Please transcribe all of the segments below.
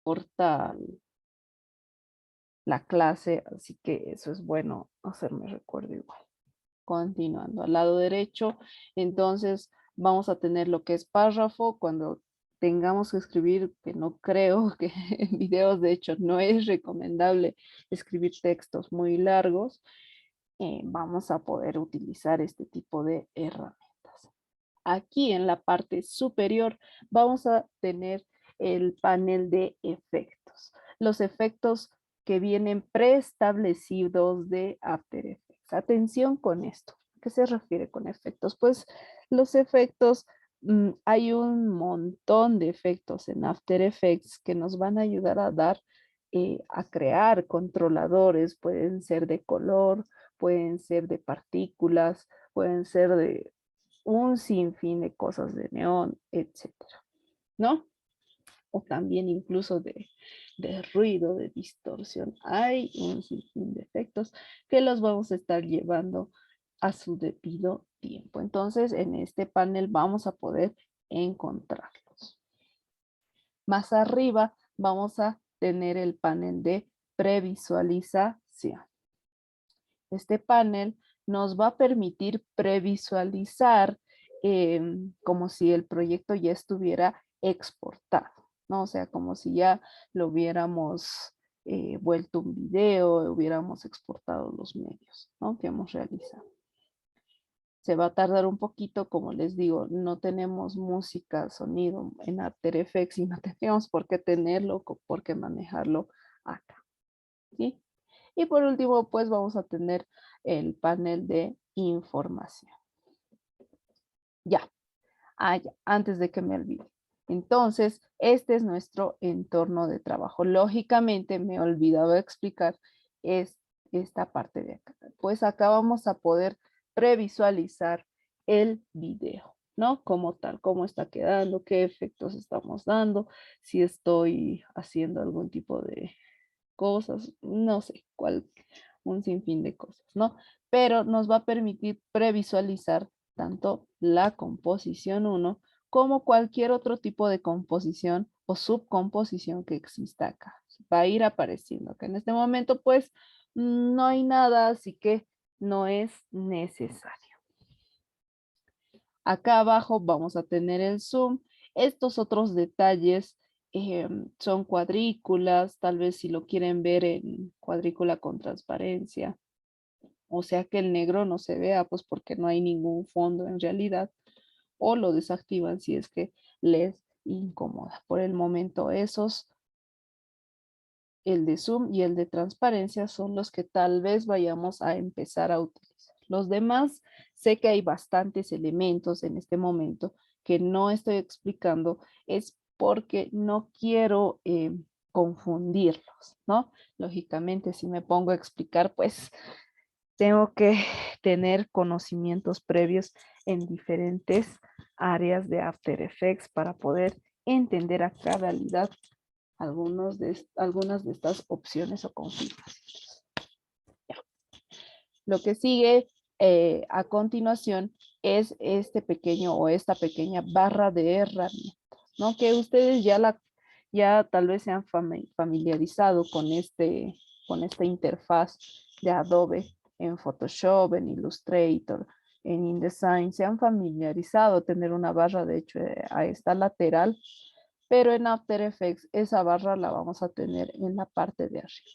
corta la clase, así que eso es bueno hacerme recuerdo igual. Continuando, al lado derecho, entonces vamos a tener lo que es párrafo cuando tengamos que escribir, que no creo que en videos, de hecho, no es recomendable escribir textos muy largos, vamos a poder utilizar este tipo de herramientas. Aquí en la parte superior vamos a tener el panel de efectos. Los efectos que vienen preestablecidos de After Effects. Atención con esto. ¿A qué se refiere con efectos? Pues los efectos, hay un montón de efectos en After Effects que nos van a ayudar a dar, a crear controladores. Pueden ser de color, pueden ser de partículas, pueden ser de un sinfín de cosas de neón, etcétera, ¿no? O también incluso de ruido, de distorsión. Hay un sinfín de efectos que los vamos a estar llevando a su debido tiempo. Entonces, en este panel vamos a poder encontrarlos. Más arriba vamos a tener el panel de previsualización. Este panel nos va a permitir previsualizar como si el proyecto ya estuviera exportado, ¿no? O sea, como si ya lo hubiéramos vuelto un video, hubiéramos exportado los medios, ¿no? Que hemos realizado. Se va a tardar un poquito, como les digo, no tenemos música, sonido en After Effects y no tenemos por qué tenerlo, por qué manejarlo acá, ¿sí? Y por último, pues vamos a tener el panel de información. Ya, ya, antes de que me olvide. Entonces, este es nuestro entorno de trabajo. Lógicamente, me he olvidado de explicar es esta parte de acá. Pues acá vamos a poder previsualizar el video, ¿no? Como tal, cómo está quedando, qué efectos estamos dando, si estoy haciendo algún tipo de cosas, no sé, un sinfín de cosas, ¿no? Pero nos va a permitir previsualizar tanto la composición 1 como cualquier otro tipo de composición o subcomposición que exista acá. Va a ir apareciendo acá. En este momento, pues, no hay nada, así que no es necesario. Acá abajo vamos a tener el zoom. Estos otros detalles son cuadrículas, tal vez si lo quieren ver en cuadrícula con transparencia. O sea que el negro no se vea, pues porque no hay ningún fondo en realidad. O lo desactivan si es que les incomoda. Por el momento esos, el de zoom y el de transparencia son los que tal vez vayamos a empezar a utilizar. Los demás, sé que hay bastantes elementos en este momento que no estoy explicando, es porque no quiero confundirlos, ¿no? Lógicamente, si me pongo a explicar, pues tengo que tener conocimientos previos en diferentes áreas de After Effects para poder entender a cabalidad algunas de estas opciones o configuraciones. Ya. Lo que sigue a continuación es este pequeño o esta pequeña barra de herramientas, ¿no? Que ustedes ya tal vez se han familiarizado con esta interfaz de Adobe en Photoshop, en Illustrator, en InDesign, se han familiarizado tener una barra, de hecho, a esta lateral, pero en After Effects esa barra la vamos a tener en la parte de arriba.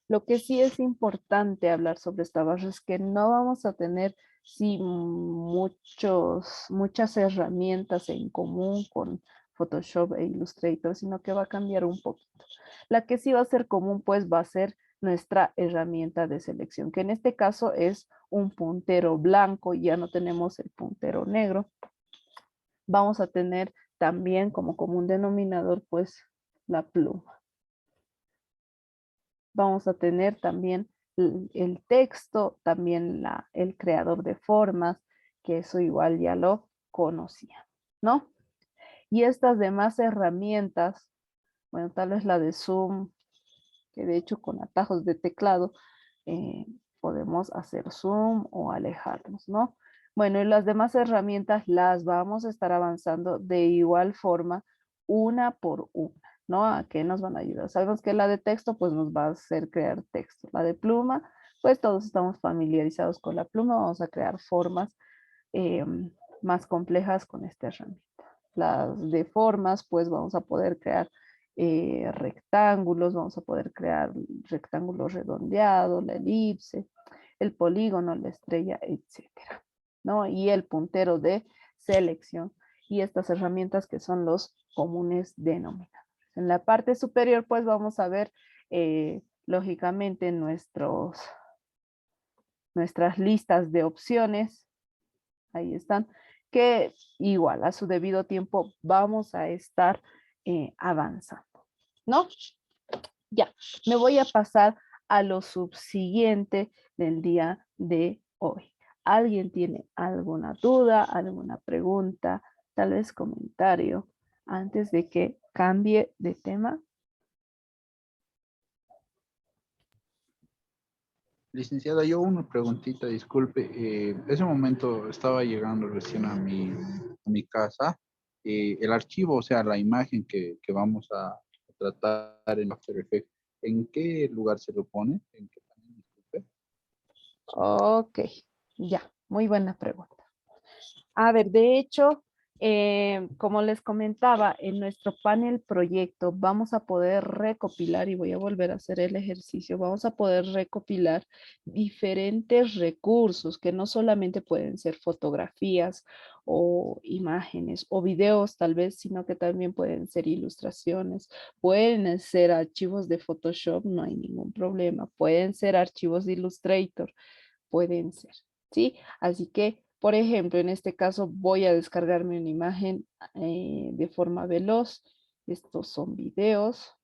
Lo que sí es importante hablar sobre esta barra es que no vamos a tener muchas herramientas en común con Photoshop e Illustrator, sino que va a cambiar un poquito. La que sí va a ser común, pues va a ser nuestra herramienta de selección, que en este caso es un puntero blanco, ya no tenemos el puntero negro. Vamos a tener también como común denominador, pues, la pluma. Vamos a tener también el texto, también el creador de formas, que eso igual ya lo conocía, ¿no? Y estas demás herramientas, bueno, tal vez la de Zoom, que de hecho con atajos de teclado podemos hacer zoom o alejarnos, ¿no? Bueno, y las demás herramientas las vamos a estar avanzando de igual forma, una por una. ¿no? ¿A qué nos van a ayudar? Sabemos que la de texto, pues nos va a hacer crear texto. La de pluma, pues todos estamos familiarizados con la pluma, vamos a crear formas eh, más complejas con esta herramienta. Las de formas, pues vamos a poder crear rectángulos, vamos a poder crear rectángulos redondeados, la elipse, el polígono, la estrella, etcétera, ¿no? Y el puntero de selección y estas herramientas que son los comunes denominadores. En la parte superior, pues vamos a ver, lógicamente, nuestras listas de opciones. Ahí están, que igual a su debido tiempo vamos a estar avanzando, ¿no? Ya, me voy a pasar a lo subsiguiente del día de hoy. ¿Alguien tiene alguna duda, alguna pregunta, tal vez comentario antes de que cambie de tema? Licenciada, yo una preguntita, disculpe. Ese momento estaba llegando recién a mi casa. El archivo, o sea, la imagen que vamos a tratar en After Effects, ¿en qué lugar se lo pone? ¿En qué panel? Disculpe. Ok, ya, muy buena pregunta. A ver, de hecho, como les comentaba, en nuestro panel proyecto vamos a poder recopilar, y voy a volver a hacer el ejercicio, vamos a poder recopilar diferentes recursos que no solamente pueden ser fotografías o imágenes o videos tal vez, sino que también pueden ser ilustraciones, pueden ser archivos de Photoshop, no hay ningún problema, pueden ser archivos de Illustrator, pueden ser, ¿sí? Así que, por ejemplo, en este caso voy a descargarme una imagen de forma veloz. Estos son videos.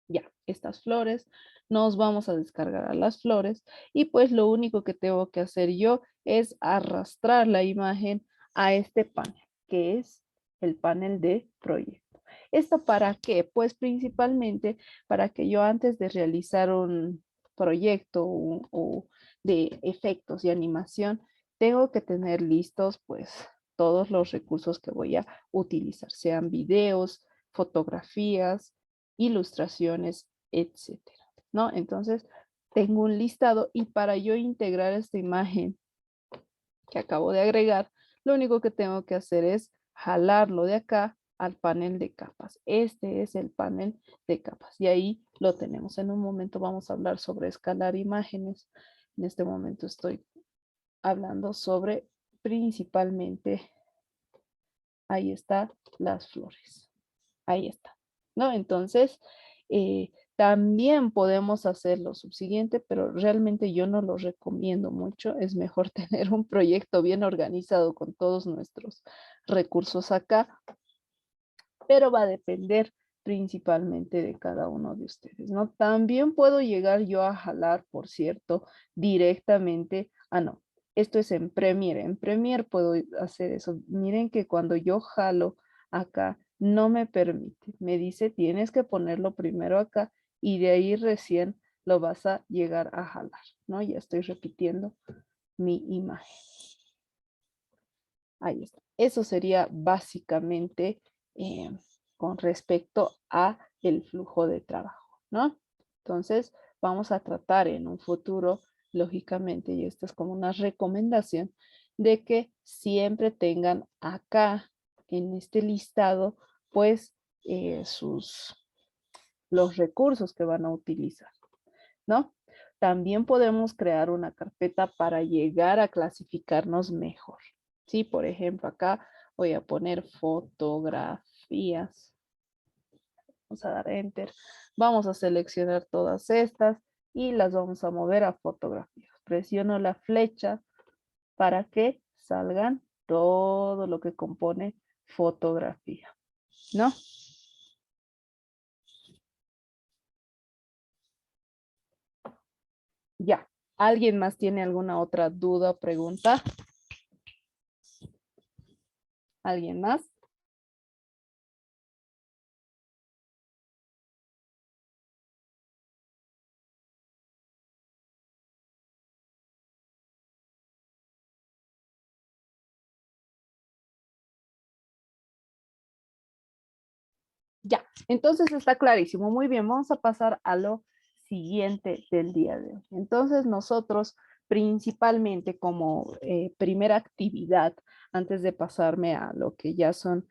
Ya, estas flores. Nos vamos a descargar a las flores y pues lo único que tengo que hacer yo es arrastrar la imagen a este panel, que es el panel de proyecto. ¿Esto para qué? Pues principalmente para que yo antes de realizar un proyecto o de efectos y animación, tengo que tener listos pues todos los recursos que voy a utilizar, sean videos, fotografías, ilustraciones, etcétera, ¿no? Entonces, tengo un listado y para yo integrar esta imagen que acabo de agregar, lo único que tengo que hacer es jalarlo de acá al panel de capas. Este es el panel de capas y ahí lo tenemos. En un momento vamos a hablar sobre escalar imágenes. En este momento estoy hablando sobre principalmente, ahí está, las flores. Ahí está, ¿no? Entonces, también podemos hacer lo subsiguiente, pero realmente yo no lo recomiendo mucho. Es mejor tener un proyecto bien organizado con todos nuestros recursos acá, pero va a depender principalmente de cada uno de ustedes, ¿no? También puedo llegar yo a jalar, por cierto, directamente, no, esto es en Premiere puedo hacer eso. Miren que cuando yo jalo acá, no me permite, me dice tienes que ponerlo primero acá y de ahí recién lo vas a llegar a jalar, ¿no? Ya estoy repitiendo mi imagen. Ahí está. Eso sería básicamente con respecto a el flujo de trabajo, ¿no? Entonces, vamos a tratar en un futuro, lógicamente, y esto es como una recomendación, de que siempre tengan acá en este listado, pues, los recursos que van a utilizar, ¿no? También podemos crear una carpeta para llegar a clasificarnos mejor. Sí, por ejemplo, acá voy a poner fotografías. Vamos a dar enter. Vamos a seleccionar todas estas y las vamos a mover a fotografías. Presiono la flecha para que salgan todo lo que compone fotografía, ¿no? Ya. ¿Alguien más tiene alguna otra duda o pregunta? ¿Alguien más? Ya, entonces está clarísimo. Muy bien, vamos a pasar a lo siguiente del día de hoy. Entonces nosotros principalmente como primera actividad, antes de pasarme a lo que ya son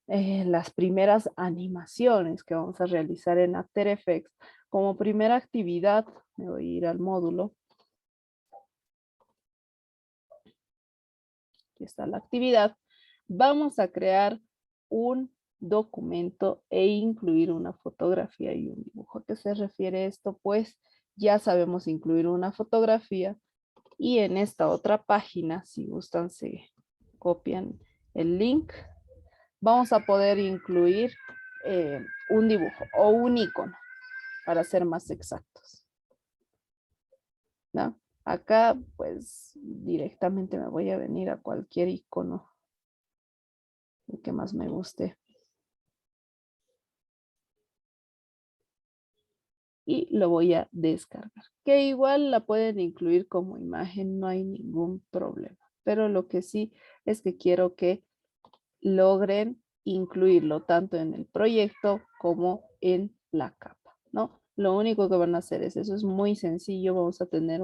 las primeras animaciones que vamos a realizar en After Effects, como primera actividad, me voy a ir al módulo. Aquí está la actividad. Vamos a crear un documento e incluir una fotografía y un dibujo. ¿A qué se refiere esto? Pues ya sabemos incluir una fotografía y en esta otra página, si gustan, se copian el link. Vamos a poder incluir un dibujo o un icono, para ser más exactos, ¿no? Acá, pues, directamente me voy a venir a cualquier icono, el que más me guste. Y lo voy a descargar, que igual la pueden incluir como imagen, no hay ningún problema. Pero lo que sí es que quiero que logren incluirlo tanto en el proyecto como en la capa, ¿no? Lo único que van a hacer es eso, es muy sencillo, vamos a tener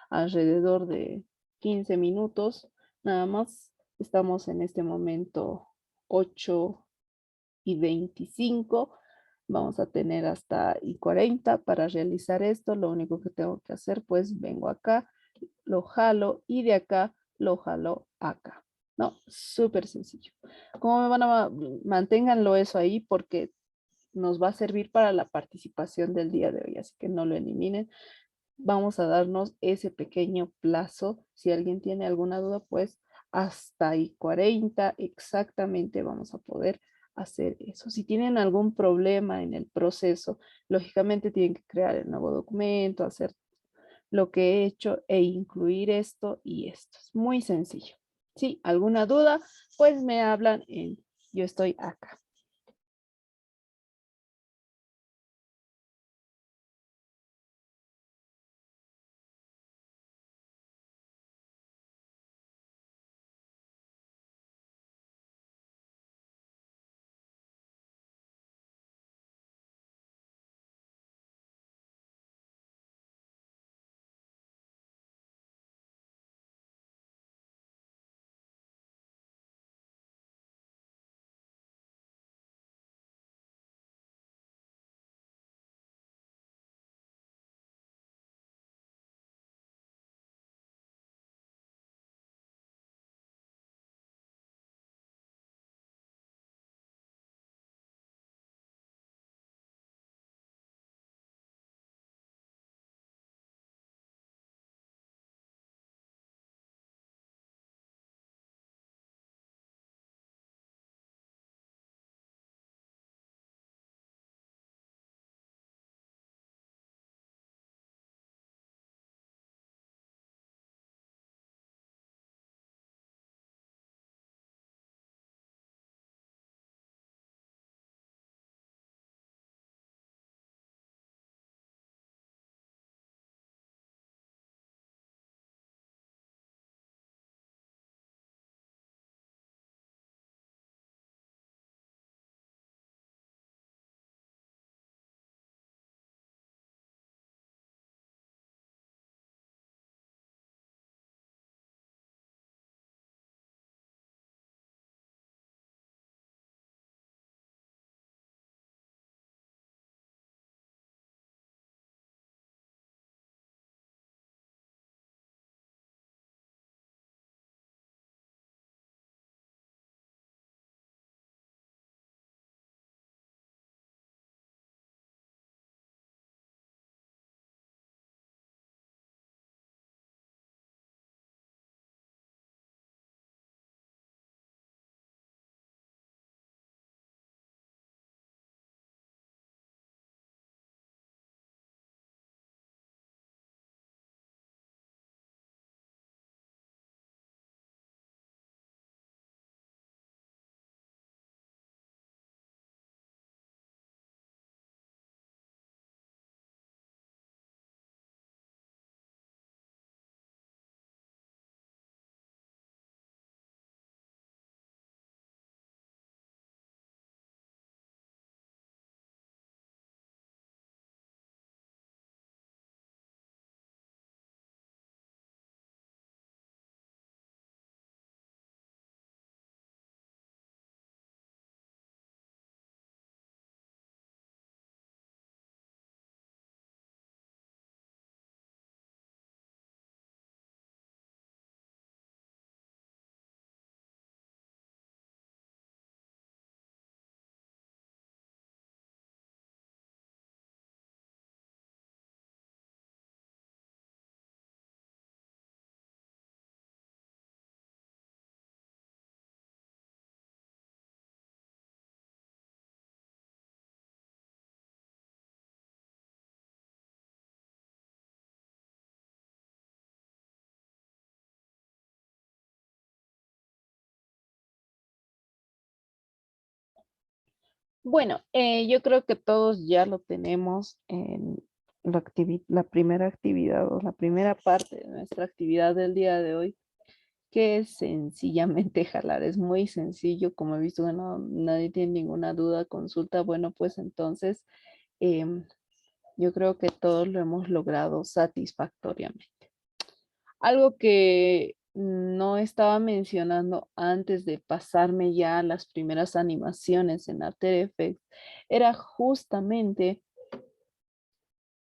alrededor de 15 minutos, nada más. Estamos en este momento 8:25. Vamos a tener hasta y 40 para realizar esto. Lo único que tengo que hacer, pues vengo acá, lo jalo y de acá lo jalo acá. No, súper sencillo. ¿Cómo me van a manténganlo eso ahí? Porque nos va a servir para la participación del día de hoy, así que no lo eliminen. Vamos a darnos ese pequeño plazo. Si alguien tiene alguna duda, pues hasta ahí 40 exactamente vamos a poder hacer eso. Si tienen algún problema en el proceso, lógicamente tienen que crear el nuevo documento, hacer lo que he hecho e incluir esto y esto. Es muy sencillo. Si alguna duda, pues me hablan en yo estoy acá. Bueno, yo creo que todos ya lo tenemos en la primera actividad o la primera parte de nuestra actividad del día de hoy, que es sencillamente jalar. Es muy sencillo, como he visto que nadie tiene ninguna duda, consulta. Bueno, pues entonces em, yo creo que todos lo hemos logrado satisfactoriamente. Algo que no estaba mencionando antes de pasarme ya a las primeras animaciones en After Effects era justamente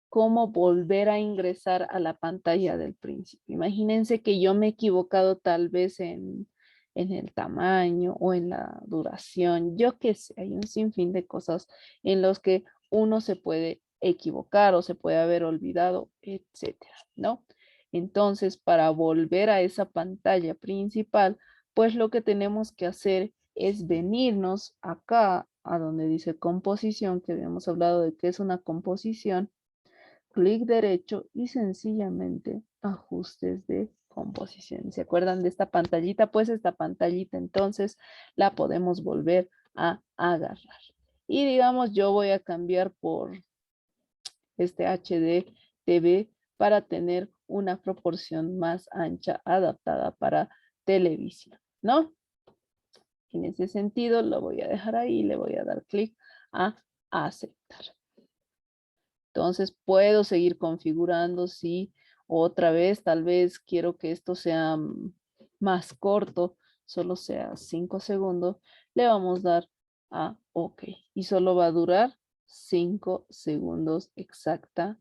cómo volver a ingresar a la pantalla del principio. Imagínense que yo me he equivocado tal vez en el tamaño o en la duración. Yo qué sé, hay un sinfín de cosas en los que uno se puede equivocar o se puede haber olvidado, etcétera, ¿no? Entonces, para volver a esa pantalla principal, pues lo que tenemos que hacer es venirnos acá a donde dice composición, que habíamos hablado de qué es una composición, clic derecho y sencillamente ajustes de composición. ¿Se acuerdan de esta pantallita? Pues esta pantallita entonces la podemos volver a agarrar. Y digamos, yo voy a cambiar por este HD TV para tener una proporción más ancha adaptada para televisión, ¿no? En ese sentido, lo voy a dejar ahí, le voy a dar clic a aceptar. Entonces puedo seguir configurando si otra vez tal vez quiero que esto sea más corto, solo sea 5 segundos, le vamos a dar a OK y solo va a durar 5 segundos exactamente,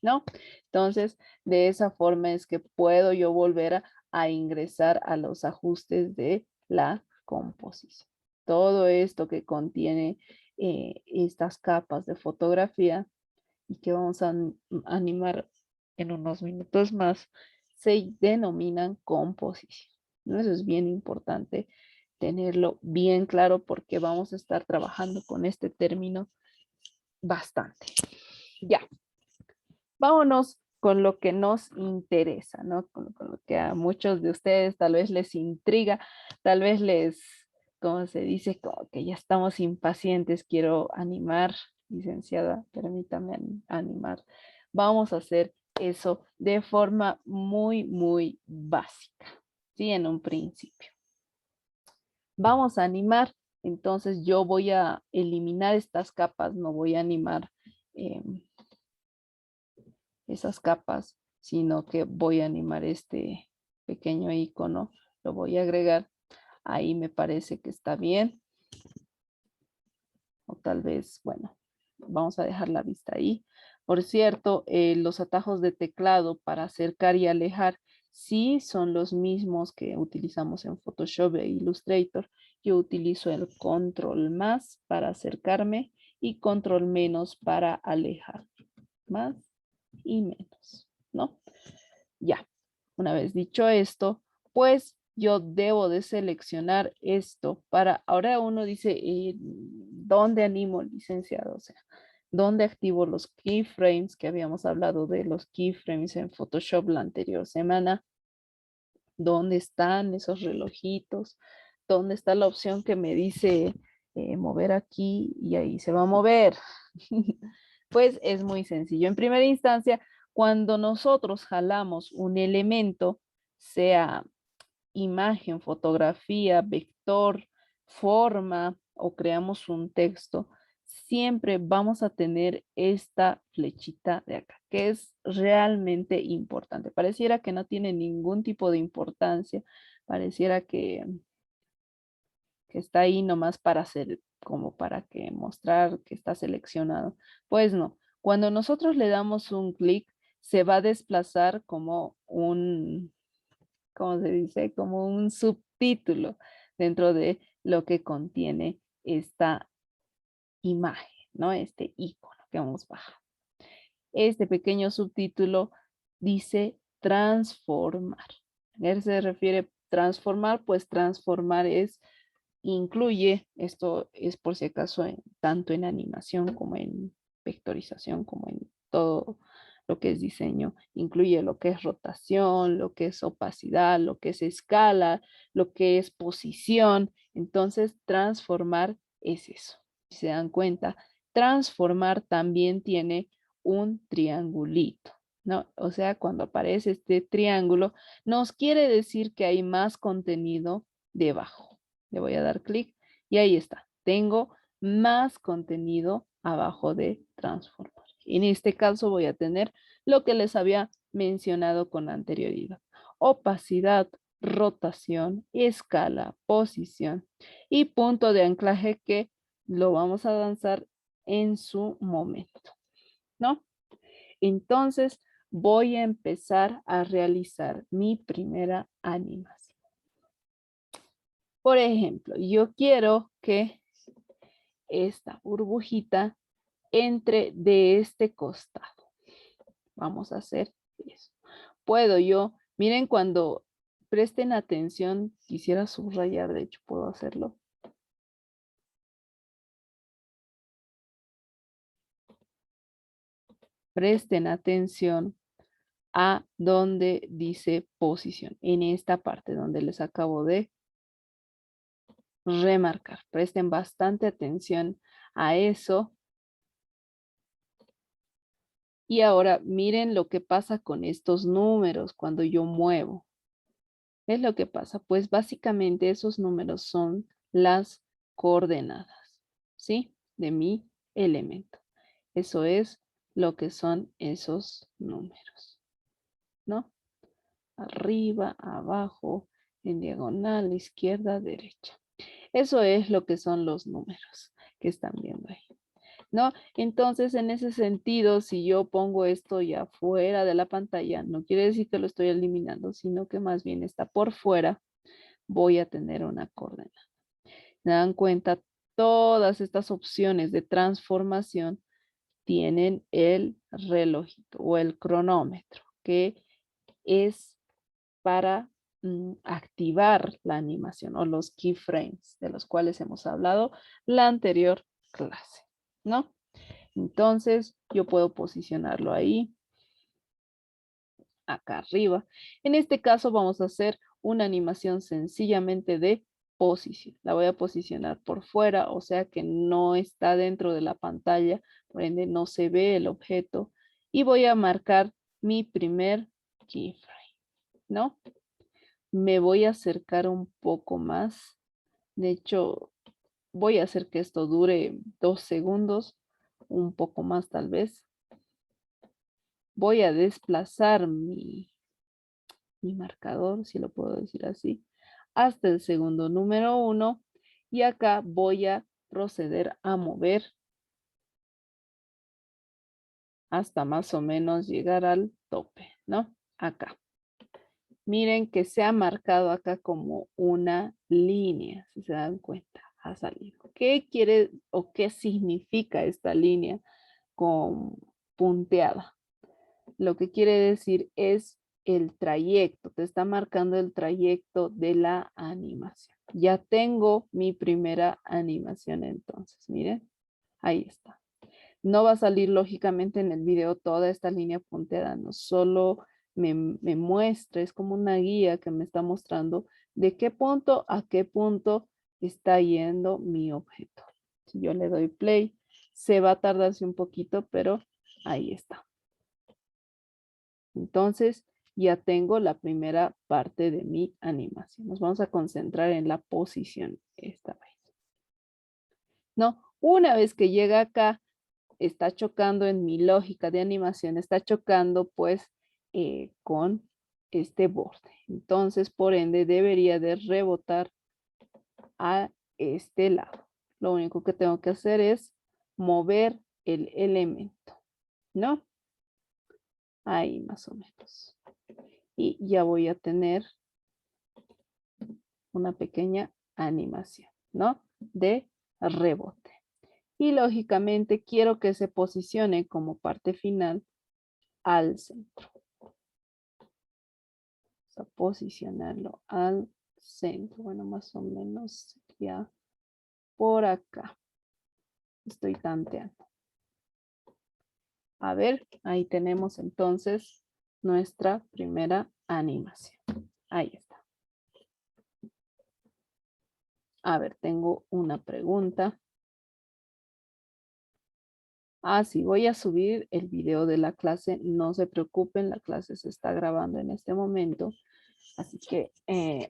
¿no? Entonces, de esa forma es que puedo yo volver a ingresar a los ajustes de la composición. Todo esto que contiene estas capas de fotografía y que vamos a animar en unos minutos más, se denominan composición, ¿no? Eso es bien importante tenerlo bien claro porque vamos a estar trabajando con este término bastante. Ya, vámonos con lo que nos interesa, ¿no? Con lo que a muchos de ustedes tal vez les intriga, tal vez les, como se dice, como que ya estamos impacientes, quiero animar, licenciada, permítame animar. Vamos a hacer eso de forma muy, muy básica, ¿sí? En un principio. Vamos a animar, entonces yo voy a eliminar estas capas, no voy a animar esas capas, sino que voy a animar este pequeño icono, lo voy a agregar, ahí me parece que está bien, o tal vez, bueno, vamos a dejar la vista ahí. Por cierto, los atajos de teclado para acercar y alejar sí son los mismos que utilizamos en Photoshop e Illustrator. Yo utilizo el control más para acercarme y control menos para alejar, más y menos, ¿no? Ya, una vez dicho esto, pues yo debo de seleccionar esto para, ahora uno dice, ¿dónde animo, licenciado? O sea, ¿dónde activo los keyframes? Que habíamos hablado de los keyframes en Photoshop la anterior semana. ¿Dónde están esos relojitos? ¿Dónde está la opción que me dice mover aquí y ahí se va a mover? Pues es muy sencillo. En primera instancia, cuando nosotros jalamos un elemento, sea imagen, fotografía, vector, forma o creamos un texto, siempre vamos a tener esta flechita de acá, que es realmente importante. Pareciera que no tiene ningún tipo de importancia, pareciera que está ahí nomás para hacer, como para que mostrar que está seleccionado. Pues no, cuando nosotros le damos un clic, se va a desplazar como un, ¿cómo se dice? Como un subtítulo dentro de lo que contiene esta imagen, ¿no? Este icono que vamos a bajar. Este pequeño subtítulo dice transformar. ¿A qué se refiere transformar? Pues transformar es incluye, esto es por si acaso, tanto en animación como en vectorización, como en todo lo que es diseño, incluye lo que es rotación, lo que es opacidad, lo que es escala, lo que es posición. Entonces, transformar es eso, Si se dan cuenta, transformar también tiene un triangulito, ¿no? O sea, cuando aparece este triángulo, nos quiere decir que hay más contenido debajo. Le voy a dar clic y ahí está. Tengo más contenido abajo de transformar. En este caso voy a tener lo que les había mencionado con anterioridad. Opacidad, rotación, escala, posición y punto de anclaje que lo vamos a danzar en su momento, ¿no? Entonces voy a empezar a realizar mi primera animación. Por ejemplo, yo quiero que esta burbujita entre de este costado. Vamos a hacer eso. Puedo yo, miren cuando presten atención, quisiera subrayar, de hecho puedo hacerlo. Presten atención a donde dice posición, en esta parte donde les acabo de remarcar. Presten bastante atención a eso. Y ahora miren lo que pasa con estos números cuando yo muevo. ¿Qué es lo que pasa? Pues básicamente esos números son las coordenadas, ¿sí? De mi elemento. Eso es lo que son esos números, ¿no? Arriba, abajo, en diagonal, izquierda, derecha. Eso es lo que son los números que están viendo ahí, ¿no? Entonces, en ese sentido, si yo pongo esto ya fuera de la pantalla, no quiere decir que lo estoy eliminando, sino que más bien está por fuera, voy a tener una coordenada. ¿Se dan cuenta? Todas estas opciones de transformación tienen el relojito o el cronómetro, que es para activar la animación o los keyframes de los cuales hemos hablado la anterior clase, ¿no? Entonces, yo puedo posicionarlo ahí, acá arriba. En este caso vamos a hacer una animación sencillamente de posición. La voy a posicionar por fuera, o sea que no está dentro de la pantalla, por ende no se ve el objeto. Y voy a marcar mi primer keyframe, ¿no? Me voy a acercar un poco más. De hecho, voy a hacer que esto dure 2 segundos, un poco más tal vez. Voy a desplazar mi marcador, si lo puedo decir así, hasta el segundo número 1 y acá voy a proceder a mover hasta más o menos llegar al tope, ¿no? Acá. Miren que se ha marcado acá como una línea, si se dan cuenta, ha salido. ¿Qué quiere o qué significa esta línea con punteada? Lo que quiere decir es el trayecto, te está marcando el trayecto de la animación. Ya tengo mi primera animación entonces, miren, ahí está. No va a salir lógicamente en el video toda esta línea punteada, no solo me muestra, es como una guía que me está mostrando de qué punto a qué punto está yendo mi objeto. Si yo le doy play, se va a tardarse un poquito, pero ahí está. Entonces, ya tengo la primera parte de mi animación. Nos vamos a concentrar en la posición esta vez. No, una vez que llega acá, está chocando en mi lógica de animación, está chocando pues con este borde. Entonces, por ende, debería de rebotar a este lado. Lo único que tengo que hacer es mover el elemento, ¿no? Ahí más o menos. Y ya voy a tener una pequeña animación, ¿no? De rebote. Y lógicamente quiero que se posicione como parte final al centro. Vamos a posicionarlo al centro. Bueno, más o menos sería por acá. Estoy tanteando. A ver, ahí tenemos entonces nuestra primera animación. Ahí está. A ver, tengo una pregunta. Ah, sí, voy a subir el video de la clase. No se preocupen, la clase se está grabando en este momento. Así que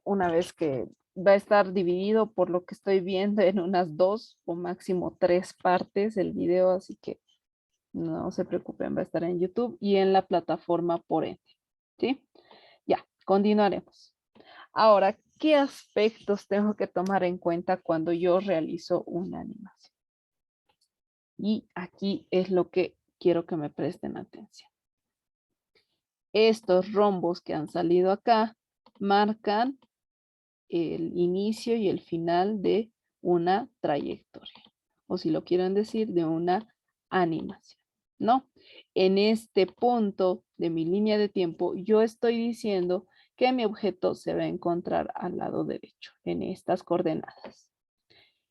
una vez que va a estar dividido por lo que estoy viendo en unas 2 o máximo 3 partes el video, así que no se preocupen, va a estar en YouTube y en la plataforma por ende, ¿sí? Ya, continuaremos. Ahora, ¿qué aspectos tengo que tomar en cuenta cuando yo realizo una animación? Y aquí es lo que quiero que me presten atención. Estos rombos que han salido acá marcan el inicio y el final de una trayectoria, o si lo quieren decir, de una animación, ¿no? En este punto de mi línea de tiempo, yo estoy diciendo que mi objeto se va a encontrar al lado derecho, en estas coordenadas.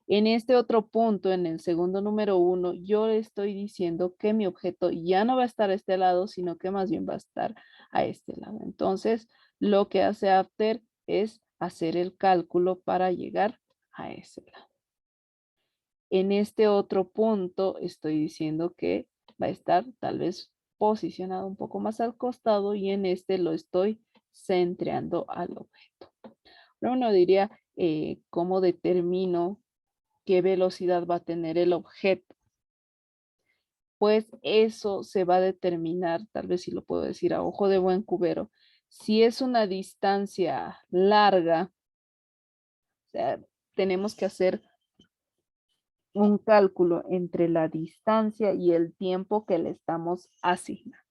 En este otro punto, en el segundo número 1, yo estoy diciendo que mi objeto ya no va a estar a este lado, sino que más bien va a estar a este lado. Entonces, lo que hace After es hacer el cálculo para llegar a ese lado. En este otro punto, estoy diciendo que va a estar tal vez posicionado un poco más al costado y en este lo estoy centreando al objeto. Pero uno diría, ¿cómo determino qué velocidad va a tener el objeto? Pues eso se va a determinar, tal vez si lo puedo decir a ojo de buen cubero, si es una distancia larga, o sea, tenemos que hacer un cálculo entre la distancia y el tiempo que le estamos asignando.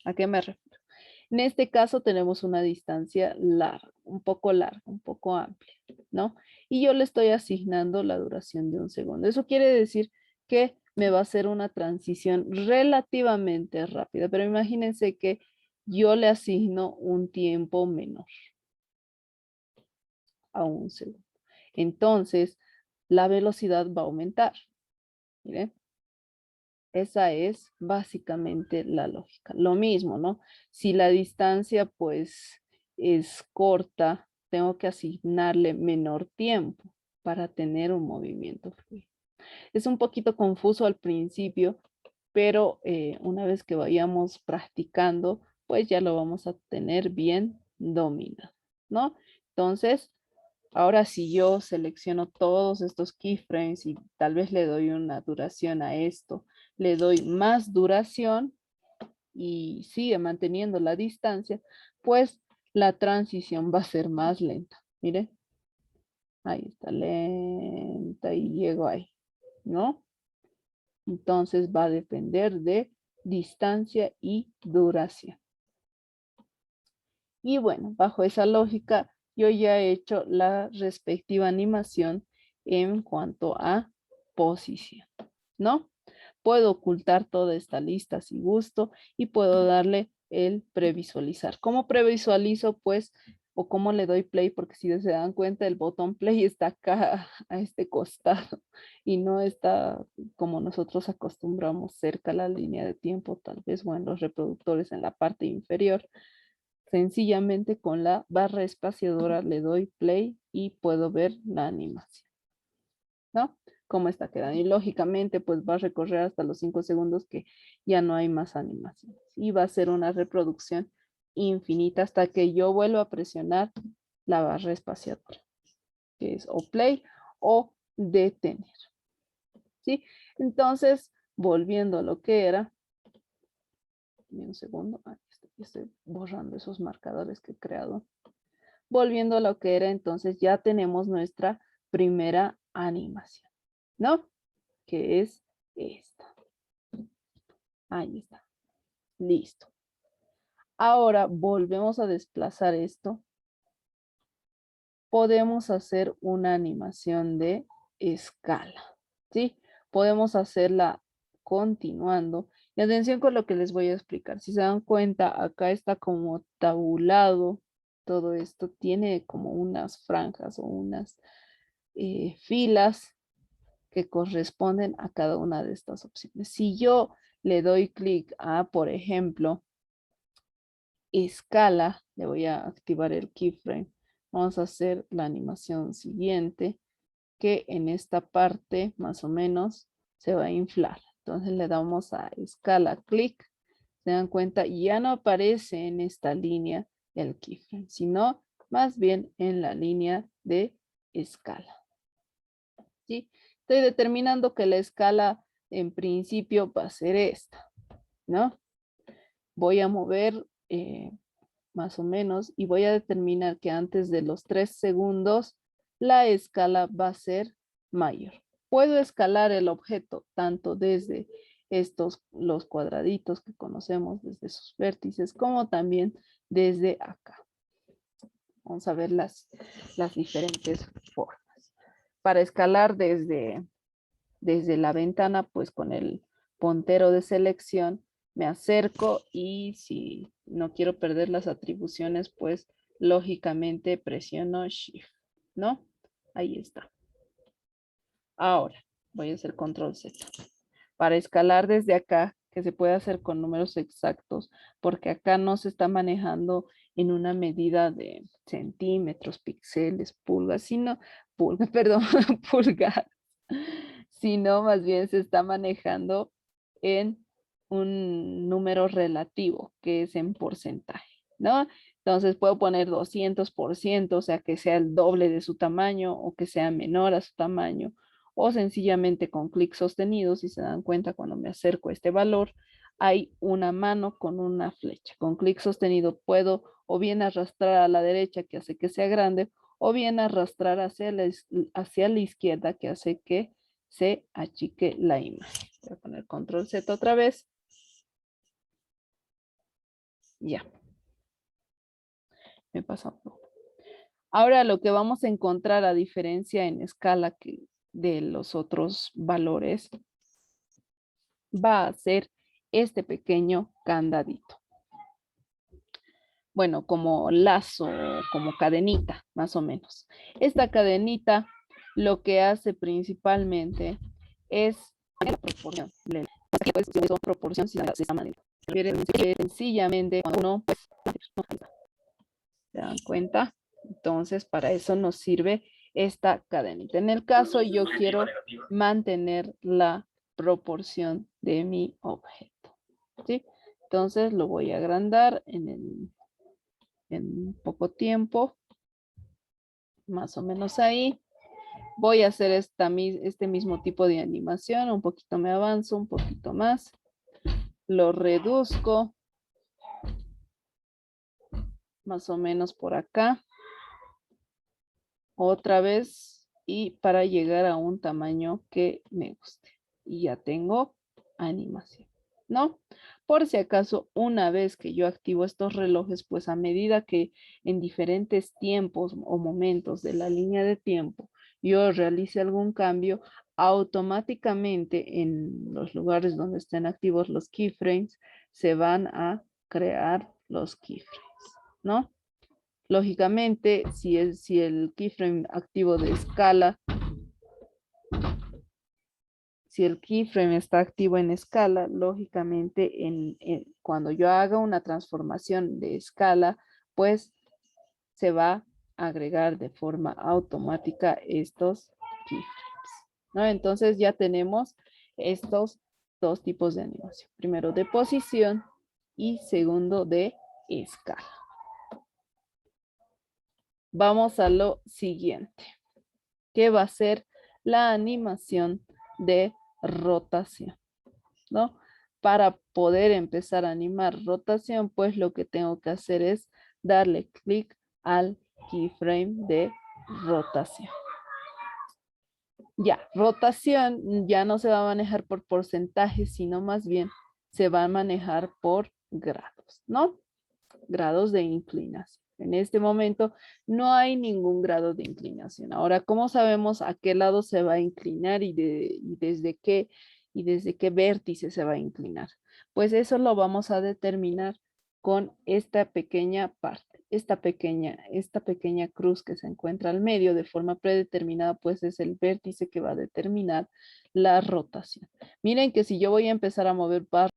¿A qué me refiero? En este caso tenemos una distancia larga, un poco amplia, ¿no? Y yo le estoy asignando la duración de 1 segundo. Eso quiere decir que me va a hacer una transición relativamente rápida, pero imagínense que yo le asigno un tiempo menor a 1 segundo. Entonces, la velocidad va a aumentar. Miren, esa es básicamente la lógica. Lo mismo, ¿no? Si la distancia pues es corta, tengo que asignarle menor tiempo para tener un movimiento fluido. Es un poquito confuso al principio, pero una vez que vayamos practicando, pues ya lo vamos a tener bien dominado, ¿no? Entonces, ahora si yo selecciono todos estos keyframes y tal vez le doy una duración a esto, le doy más duración y sigue manteniendo la distancia, pues la transición va a ser más lenta. Miren, ahí está lenta y llego ahí, ¿no? Entonces va a depender de distancia y duración. Y bueno, bajo esa lógica, yo ya he hecho la respectiva animación en cuanto a posición, ¿no? Puedo ocultar toda esta lista si gusto y puedo darle el previsualizar. ¿Cómo previsualizo? Pues, o cómo le doy play, porque si se dan cuenta, el botón play está acá a este costado y no está como nosotros acostumbramos cerca a la línea de tiempo, tal vez, o en los reproductores en la parte inferior. Sencillamente con la barra espaciadora le doy play y puedo ver la animación, ¿no? Cómo está quedando. Y lógicamente, pues va a recorrer hasta los 5 segundos que ya no hay más animaciones. Y va a ser una reproducción infinita hasta que yo vuelva a presionar la barra espaciadora, que es o play o detener, ¿sí? Entonces, volviendo a lo que era, un segundo, estoy borrando esos marcadores que he creado. Volviendo a lo que era, entonces ya tenemos nuestra primera animación, ¿no? Que es esta. Ahí está. Listo. Ahora volvemos a desplazar esto. Podemos hacer una animación de escala, ¿sí? Podemos hacerla continuando. Y atención con lo que les voy a explicar. Si se dan cuenta, acá está como tabulado. Todo esto tiene como unas franjas o unas filas que corresponden a cada una de estas opciones. Si yo le doy clic a, por ejemplo, escala, le voy a activar el keyframe. Vamos a hacer la animación siguiente, que en esta parte más o menos se va a inflar. Entonces le damos a escala, clic. Se dan cuenta, ya no aparece en esta línea el keyframe, sino más bien en la línea de escala. ¿Sí? Estoy determinando que la escala en principio va a ser esta, ¿no? Voy a mover más o menos y voy a determinar que antes de los 3 segundos la escala va a ser mayor. Puedo escalar el objeto tanto desde los cuadraditos que conocemos, desde sus vértices, como también desde acá. Vamos a ver las diferentes formas. Para escalar desde la ventana, pues con el puntero de selección me acerco y si no quiero perder las atribuciones, pues lógicamente presiono Shift, ¿no? Ahí está. Ahora voy a hacer Control Z. Para escalar desde acá, que se puede hacer con números exactos, porque acá no se está manejando en una medida de centímetros, píxeles, pulgas, sino, perdón, pulgadas, sino más bien se está manejando en un número relativo, que es en porcentaje, ¿no? Entonces puedo poner 200%, o sea, que sea el doble de su tamaño o que sea menor a su tamaño, o sencillamente con clic sostenido, si se dan cuenta cuando me acerco a este valor, hay una mano con una flecha. Con clic sostenido puedo o bien arrastrar a la derecha, que hace que sea grande, o bien arrastrar hacia la izquierda, que hace que se achique la imagen. Voy a poner Control Z otra vez. Ya. Me pasa un poco. Ahora lo que vamos a encontrar a diferencia en escala de los otros valores va a ser este pequeño candadito. Bueno, como lazo, como cadenita, más o menos. Esta cadenita lo que hace principalmente es la proporción. Son proporciones de esta manera. Sencillamente cuando uno ¿se dan cuenta? Entonces, para eso nos sirve esta cadenita. En el caso, yo quiero mantener la proporción de mi objeto. ¿Sí? Entonces, lo voy a agrandar en poco tiempo. Más o menos ahí. Voy a hacer este mismo tipo de animación. Un poquito me avanzo, un poquito más. Lo reduzco. Más o menos por acá. Otra vez y para llegar a un tamaño que me guste. Y ya tengo animación, ¿no? Por si acaso, una vez que yo activo estos relojes, pues a medida que en diferentes tiempos o momentos de la línea de tiempo yo realice algún cambio, automáticamente en los lugares donde estén activos los keyframes, se van a crear los keyframes, ¿no? Lógicamente, si el keyframe activo de escala, si el keyframe está activo en escala, lógicamente cuando yo haga una transformación de escala, pues se va a agregar de forma automática estos keyframes, ¿no? Entonces ya tenemos estos dos tipos de animación. Primero de posición y segundo de escala. Vamos a lo siguiente, que va a ser la animación de rotación, ¿no? Para poder empezar a animar rotación, pues lo que tengo que hacer es darle clic al keyframe de rotación. Ya, rotación ya no se va a manejar por porcentajes, sino más bien se va a manejar por grados, ¿no? Grados de inclinación. En este momento no hay ningún grado de inclinación. Ahora, ¿cómo sabemos a qué lado se va a inclinar y desde qué vértice se va a inclinar? Pues eso lo vamos a determinar con esta pequeña parte, esta pequeña cruz que se encuentra al medio de forma predeterminada, pues es el vértice que va a determinar la rotación. Miren que si yo voy a empezar a mover barras